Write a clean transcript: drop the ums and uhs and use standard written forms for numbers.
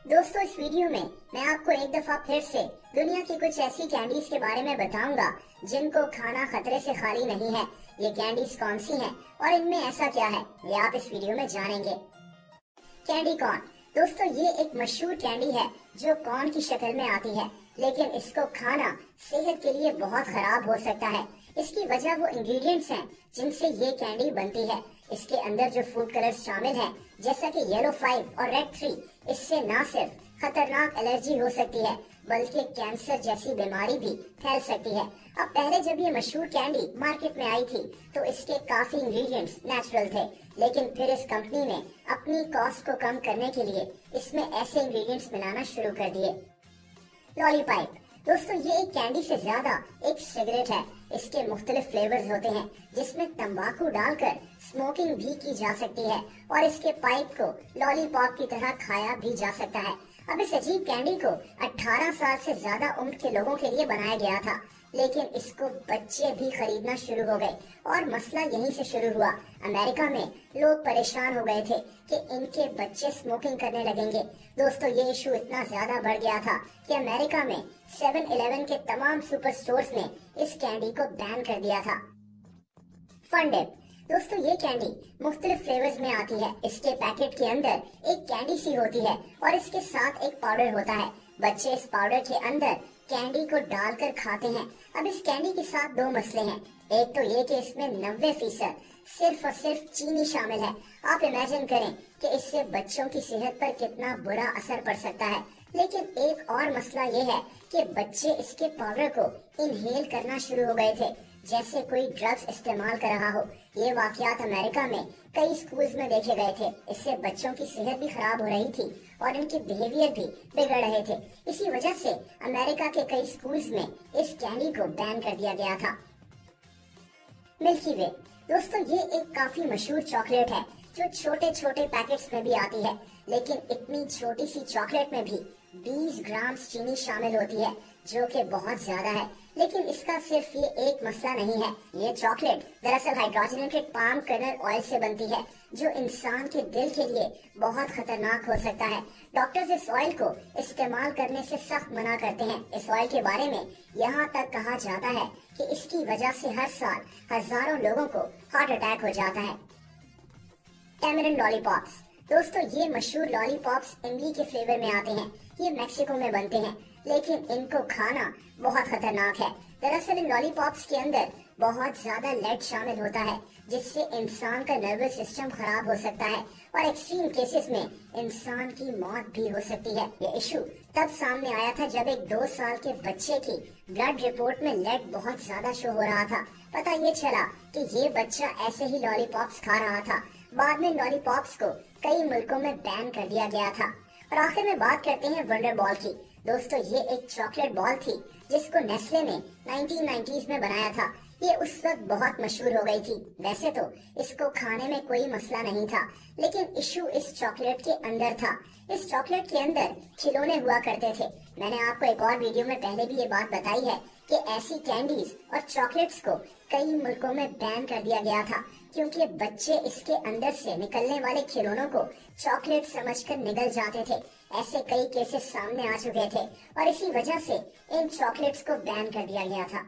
दोस्तों, इस वीडियो में मैं आपको एक दफा फिर से दुनिया की कुछ ऐसी कैंडीज के बारे में बताऊंगा जिनको खाना खतरे से खाली नहीं है। ये कैंडीज कौन सी हैं और इनमें ऐसा क्या है, ये आप इस वीडियो में जानेंगे। Candy corn. दोस्तों, ये एक मशहूर कैंडी है जो कॉर्न की शक्ल में आती है, लेकिन इसको खाना सेहत के लिए बहुत खराब हो सकता है। इसकी वजह वो इंग्रेडिएंट्स हैं जिनसे ये कैंडी बनती है। इसके अंदर जो फूड कलर्स शामिल हैं, जैसा कि येलो 5 और रेड 3, इससे न सिर्फ खतरनाक एलर्जी हो सकती है बल्कि कैंसर जैसी बीमारी भी फैल सकती है। अब पहले जब ये मशहूर कैंडी मार्केट में आई थी तो इसके काफी इंग्रेडिएंट्स नेचुरल थे, लेकिन फिर इस कंपनी ने अपनी कॉस्ट को कम करने के लिए इसमें ऐसे इंग्रेडिएंट्स मिलाना शुरू कर दिए। लॉलीपॉप। दोस्तों, ये एक कैंडी से ज्यादा एक सिगरेट है। इसके मुख्तलिफ फ्लेवर्स होते हैं जिसमें तंबाकू डालकर स्मोकिंग भी की जा सकती है और इसके पाइप को लॉलीपॉप की तरह खाया भी जा सकता है। अब इस अजीब कैंडी को 18 साल से ज्यादा उम्र के लोगों के लिए बनाया गया था, लेकिन इसको बच्चे भी खरीदना शुरू हो गए और मसला यहीं से शुरू हुआ। अमेरिका में लोग परेशान हो गए थे कि इनके बच्चे स्मोकिंग करने लगेंगे। दोस्तों, ये इशू इतना ज्यादा बढ़ गया था कि अमेरिका में 7-Eleven के तमाम सुपर स्टोर्स ने इस कैंडी को बैन कर दिया था। Fun dip. दोस्तों, ये कैंडी मुख्तलिफ फ्लेवर्स में आती है। इसके पैकेट के अंदर एक कैंडी सी होती है और इसके साथ एक पाउडर होता है। बच्चे इस पाउडर के अंदर कैंडी को डालकर खाते हैं। अब इस कैंडी के साथ दो मसले हैं। एक तो ये कि इसमें 90% सिर्फ और सिर्फ चीनी शामिल है। आप इमेजिन करें कि इससे बच्चों की सेहत पर कितना बुरा असर पड़ सकता है। लेकिन एक और मसला ये है कि बच्चे इसके पाउडर को इनहेल करना शुरू हो गए थे जैसे कोई ड्रग्स इस्तेमाल कर रहा हो। ये वाकयात अमेरिका में कई स्कूल्स में देखे गए थे। इससे बच्चों की सेहत भी खराब हो रही थी और इनके बिहेवियर भी बिगड़ रहे थे। इसी वजह से अमेरिका के कई स्कूल्स में इस कैंडी को बैन कर दिया गया था। मिल्की वे। दोस्तों, ये एक काफी मशहूर चॉकलेट है जो छोटे छोटे पैकेट्स में भी आती है, लेकिन इतनी छोटी सी चॉकलेट में भी 20 ग्राम चीनी शामिल होती है जो कि बहुत ज्यादा है। लेकिन इसका सिर्फ ये एक मसला नहीं है। ये चॉकलेट दरअसल हाइड्रोजनेटेड पाम कर्नल ऑयल से बनती है जो इंसान के दिल के लिए बहुत खतरनाक हो सकता है। डॉक्टर्स इस ऑयल को इस्तेमाल करने से सख्त मना करते हैं। इस ऑयल के बारे में यहाँ तक कहा जाता है कि इसकी वजह से हर साल हजारों लोगों को हार्ट अटैक हो जाता है। Tamarind lollipops. दोस्तों, ये मशहूर लॉलीपॉप्स इमली के फ्लेवर में आते हैं। ये मेक्सिको में बनते हैं, लेकिन इनको खाना बहुत खतरनाक है। दरअसल इन लॉलीपॉप्स के अंदर बहुत ज्यादा लेड शामिल होता है जिससे इंसान का नर्वस सिस्टम खराब हो सकता है और एक्सट्रीम केसेस में इंसान की मौत भी हो सकती है। ये इशू तब सामने आया था जब एक 2 साल के बच्चे की ब्लड रिपोर्ट में लेड बहुत ज्यादा शो हो रहा था। पता ये चला कि ये बच्चा ऐसे ही लॉलीपॉप्स खा रहा था। बाद में लॉलीपॉप्स को कई मुल्कों में बैन कर दिया गया था। और आखिर में बात करते हैं वंडर बॉल की। दोस्तों, ये एक चॉकलेट बॉल थी जिसको नेस्ले ने 1990s में बनाया था। ये उस वक्त बहुत मशहूर हो गई थी। वैसे तो इसको खाने में कोई मसला नहीं था, लेकिन इशू इस चॉकलेट के अंदर था। इस चॉकलेट के अंदर खिलौने हुआ करते थे। मैंने आपको एक और वीडियो में पहले भी ये बात बताई है कि ऐसी कैंडीज और चॉकलेट्स को कई मुल्कों में बैन कर दिया गया था क्योंकि बच्चे इसके अंदर से निकलने वाले खिलौनों को चॉकलेट समझकर निगल जाते थे। ऐसे कई केसेस सामने आ चुके थे और इसी वजह से इन चॉकलेट्स को बैन कर दिया गया था।